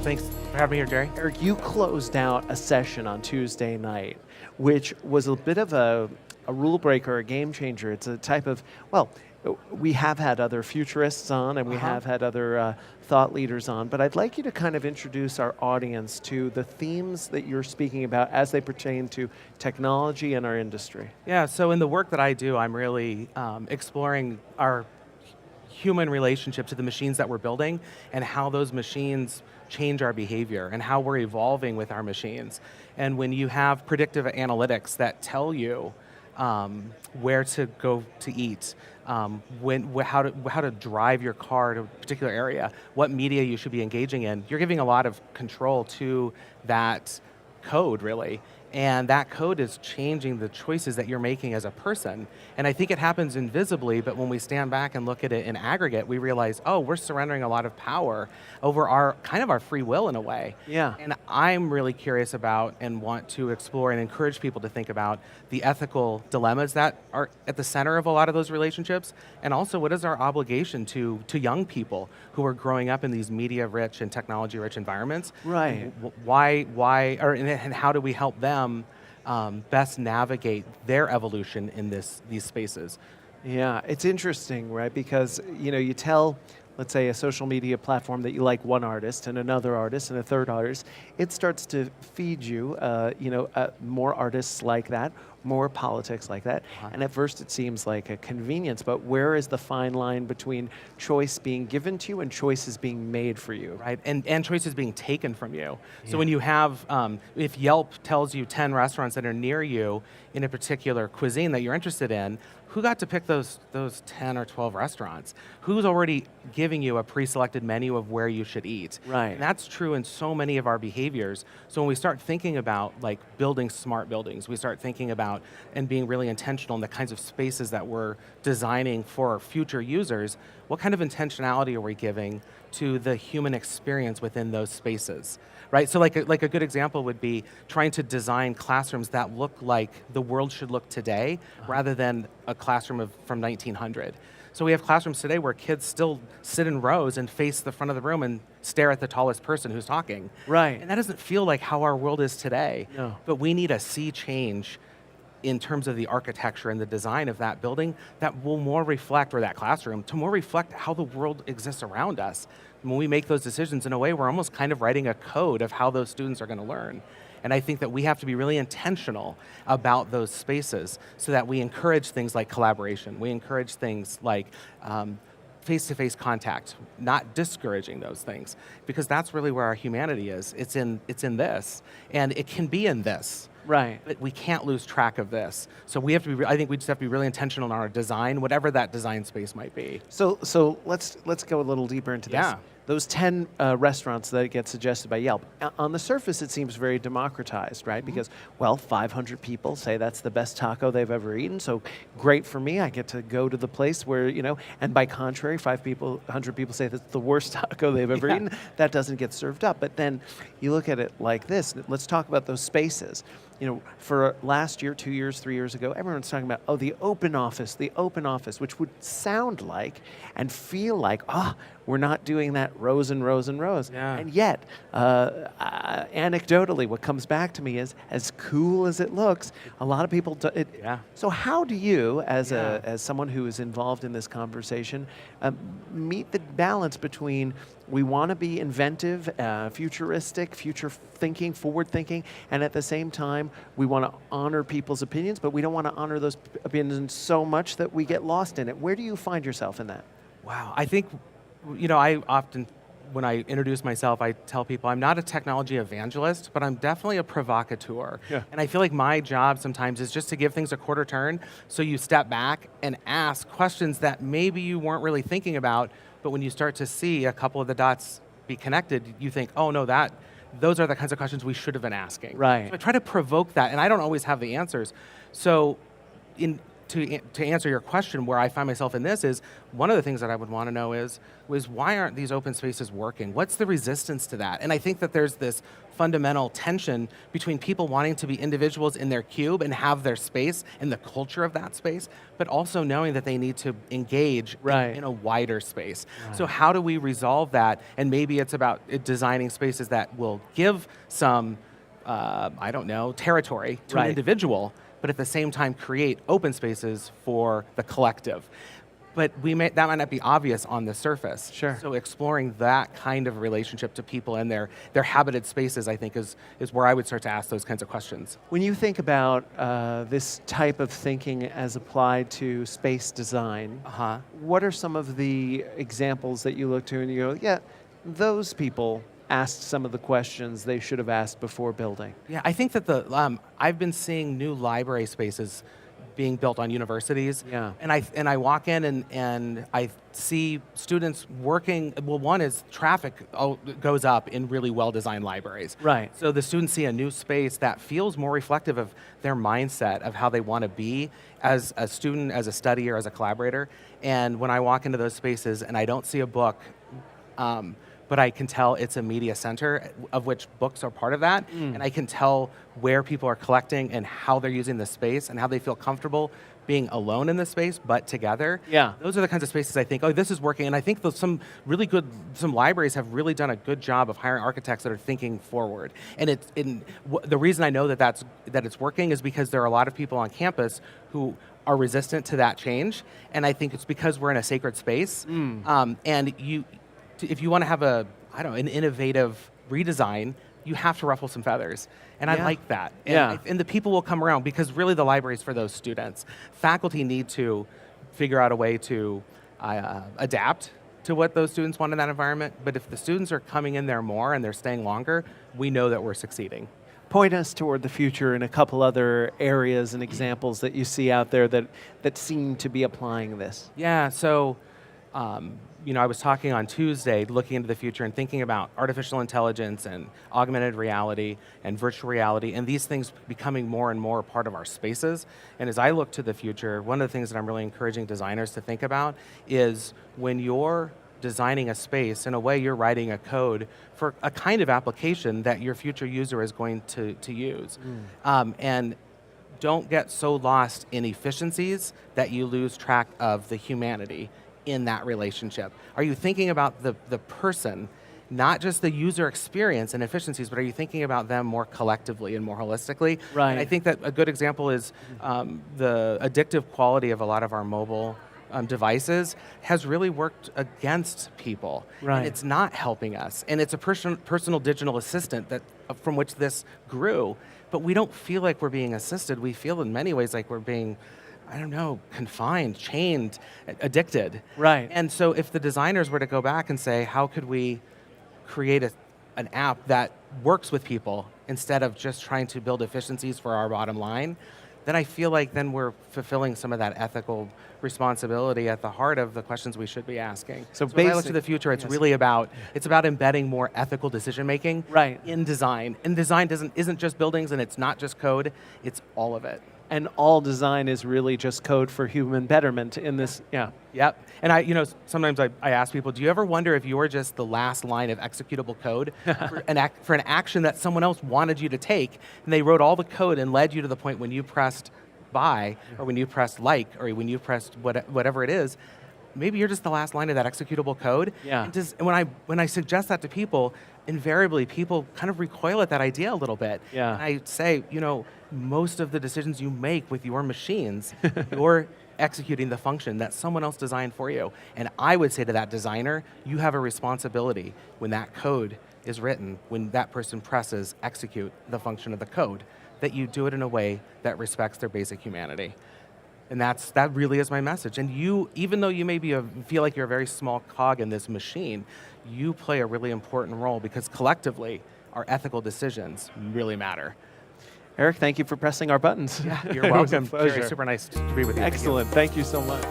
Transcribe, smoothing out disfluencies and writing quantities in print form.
Thanks for having me here, Jerry. Eric, you closed out a session on Tuesday night, which was a bit of a rule breaker, a game changer. It's a type of, well, we have had other futurists on and we have had other thought leaders on, but I'd like you to kind of introduce our audience to the themes that you're speaking about as they pertain to technology and our industry. Yeah, so in the work that I do, I'm really exploring our human relationship to the machines that we're building and how those machines change our behavior and how we're evolving with our machines. And when you have predictive analytics that tell you where to go to eat, how to drive your car to a particular area, what media you should be engaging in, you're giving a lot of control to that code, really. And that code is changing the choices that you're making as a person. And I think it happens invisibly, but when we stand back and look at it in aggregate, we realize, oh, we're surrendering a lot of power over our free will in a way. Yeah. And I'm really curious about and want to explore and encourage people to think about the ethical dilemmas that are at the center of a lot of those relationships, and also what is our obligation to young people who are growing up in these media-rich and technology-rich environments. Right. And how do we help them best navigate their evolution in these spaces? Yeah, it's interesting, right? Because you tell, let's say, a social media platform that you like one artist and another artist and a third artist, it starts to feed you, more artists like that, more politics like that. And at first it seems like a convenience, but where is the fine line between choice being given to you and choices being made for you? Right, and choices being taken from you. So when you have, if Yelp tells you 10 restaurants that are near you in a particular cuisine that you're interested in, who got to pick those 10 or 12 restaurants? Who's already giving you a pre-selected menu of where you should eat? Right. And that's true in so many of our behaviors. So when we start thinking about building smart buildings, we start thinking about and being really intentional in the kinds of spaces that we're designing for future users, what kind of intentionality are we giving to the human experience within those spaces? Right, so like a good example would be trying to design classrooms that look like the world should look today, rather than a classroom from 1900. So we have classrooms today where kids still sit in rows and face the front of the room and stare at the tallest person who's talking. Right. And that doesn't feel like how our world is today. No. But we need a sea change in terms of the architecture and the design of that building that will more reflect, or that classroom, to more reflect how the world exists around us. When we make those decisions, in a way, we're almost kind of writing a code of how those students are going to learn. And I think that we have to be really intentional about those spaces so that we encourage things like collaboration. We encourage things like face-to-face contact, not discouraging those things, because that's really where our humanity is. It's in this, and it can be in this. Right. But we can't lose track of this. So we have to be, I think we just have to be really intentional in our design, whatever that design space might be. So let's go a little deeper into this. Yeah. Those 10 restaurants that get suggested by Yelp, on the surface it seems very democratized, right? Because, well, 500 people say that's the best taco they've ever eaten, so great for me, I get to go to the place where, and by contrary, 100 people say that's the worst taco they've ever eaten, that doesn't get served up. But then you look at it like this, let's talk about those spaces. For last year, 2 years, 3 years ago, everyone's talking about, the open office, which would sound like and feel like, we're not doing that rows and rows and rows. Yeah. And yet, anecdotally, what comes back to me is, as cool as it looks, a lot of people do it. Yeah. So how do you, as someone who is involved in this conversation, meet the balance between we want to be inventive, futuristic, future-thinking, forward-thinking, and at the same time, we want to honor people's opinions, but we don't want to honor those opinions so much that we get lost in it. Where do you find yourself in that? Wow, I think, I often, when I introduce myself, I tell people I'm not a technology evangelist, but I'm definitely a provocateur. Yeah. And I feel like my job sometimes is just to give things a quarter turn, so you step back and ask questions that maybe you weren't really thinking about, but when you start to see a couple of the dots be connected, you think, oh no, those are the kinds of questions we should have been asking. Right. So I try to provoke that, and I don't always have the answers. So to answer your question, where I find myself in this is, one of the things that I would want to know is why aren't these open spaces working? What's the resistance to that? And I think that there's this fundamental tension between people wanting to be individuals in their cube and have their space and the culture of that space, but also knowing that they need to engage in a wider space. Right. So how do we resolve that? And maybe it's about designing spaces that will give some, I don't know, territory to an individual, but at the same time create open spaces for the collective. But that might not be obvious on the surface. Sure. So exploring that kind of relationship to people and their habited spaces, I think, is where I would start to ask those kinds of questions. When you think about this type of thinking as applied to space design, what are some of the examples that you look to and you go, yeah, those people asked some of the questions they should have asked before building? Yeah, I think that I've been seeing new library spaces being built on universities. Yeah. And I walk in and I see students working. Well, one is traffic goes up in really well-designed libraries. Right. So the students see a new space that feels more reflective of their mindset of how they want to be as a student, as a studier, as a collaborator. And when I walk into those spaces and I don't see a book, but I can tell it's a media center of which books are part of that. And I can tell where people are collecting and how they're using the space and how they feel comfortable being alone in the space, but together. Yeah. Those are the kinds of spaces I think, oh, this is working. And I think some libraries have really done a good job of hiring architects that are thinking forward. And the reason I know that it's working is because there are a lot of people on campus who are resistant to that change. And I think it's because we're in a sacred space. And if you want to have an innovative redesign, you have to ruffle some feathers. And I like that. And the people will come around because really the library is for those students. Faculty need to figure out a way to adapt to what those students want in that environment. But if the students are coming in there more and they're staying longer, we know that we're succeeding. Point us toward the future in a couple other areas and examples that you see out there that seem to be applying this. Yeah, so I was talking on Tuesday, looking into the future and thinking about artificial intelligence and augmented reality and virtual reality and these things becoming more and more a part of our spaces. And as I look to the future, one of the things that I'm really encouraging designers to think about is when you're designing a space, in a way you're writing a code for a kind of application that your future user is going to use. And don't get so lost in efficiencies that you lose track of the humanity in that relationship. Are you thinking about the person, not just the user experience and efficiencies, but are you thinking about them more collectively and more holistically? Right. And I think that a good example is the addictive quality of a lot of our mobile devices has really worked against people. Right. And it's not helping us. And it's a personal digital assistant from which this grew, but we don't feel like we're being assisted. We feel in many ways like we're being, I don't know, confined, chained, addicted. Right. And so if the designers were to go back and say, how could we create an app that works with people instead of just trying to build efficiencies for our bottom line, then I feel like then we're fulfilling some of that ethical responsibility at the heart of the questions we should be asking. So when I look to the future, it's really about embedding more ethical decision making in design. And design isn't just buildings and it's not just code, it's all of it. And all design is really just code for human betterment in this, Yep. And sometimes I ask people, do you ever wonder if you're just the last line of executable code for an action that someone else wanted you to take, and they wrote all the code and led you to the point when you pressed buy, or when you pressed like, or when you pressed whatever it is, maybe you're just the last line of that executable code. Yeah. And when I suggest that to people, invariably people kind of recoil at that idea a little bit. Yeah. And I say, most of the decisions you make with your machines, you're executing the function that someone else designed for you. And I would say to that designer, you have a responsibility when that code is written, when that person presses execute the function of the code, that you do it in a way that respects their basic humanity. And that really is my message. And you, even though you may feel like you're a very small cog in this machine, you play a really important role because collectively, our ethical decisions really matter. Eric, thank you for pressing our buttons. Yeah, you're welcome. It was a pleasure. Jerry, super nice to be with you. Excellent. Thank you so much.